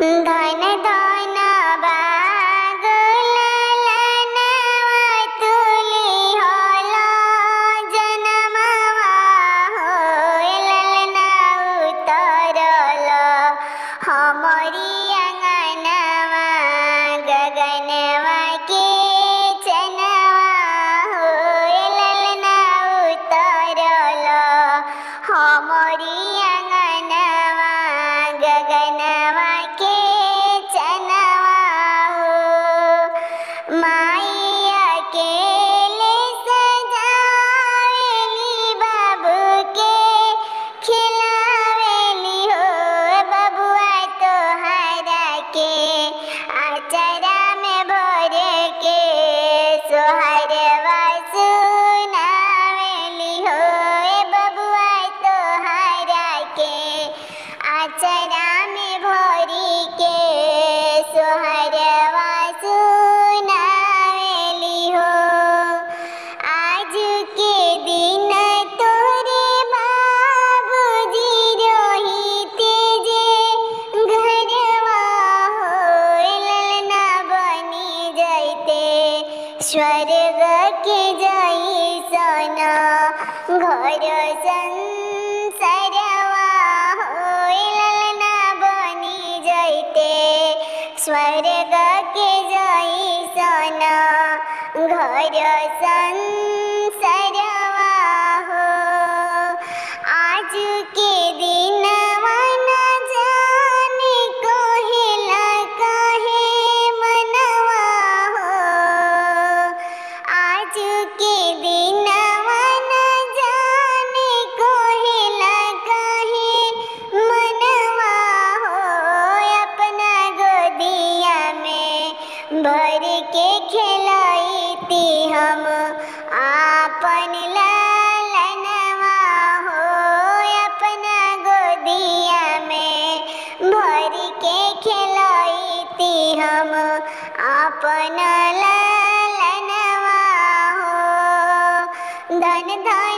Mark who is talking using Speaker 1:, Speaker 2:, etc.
Speaker 1: धन धन बागललनवा तुली होला जनमवा हो ललना उतरल हमरी अंगनवा गगनवा के चनवा हो ललना उतरल हमरी अंगनवा गगनवा के चनवा हो माई अकेले सजावेली बाबू के खिलावेली हो बबुआ तोहरा के आचरा में भर के सोहरवा सुनावेली हो बबुआ तोहरा के आचरा में भरी के सोहरवा सुनावेली हो आज के दिन तोरे बाबूजी रोहिते जे घरवा हो ललना बनी जैते स्वर्ग के जैसन घर संसारवा हो ललना बनी जैते स्वर्ग के जैसन घर संसारवा हो आज के दिन न जाने कहेला काहे मनवा हो आज के दिन न जाने कहेला काहे मनवा हो अपना गोदिया में भर के खिलाईती हम आपन लालनवा हो अपना गोदिया में भर के खिलाईती हम आपन लालनवा हो धन धन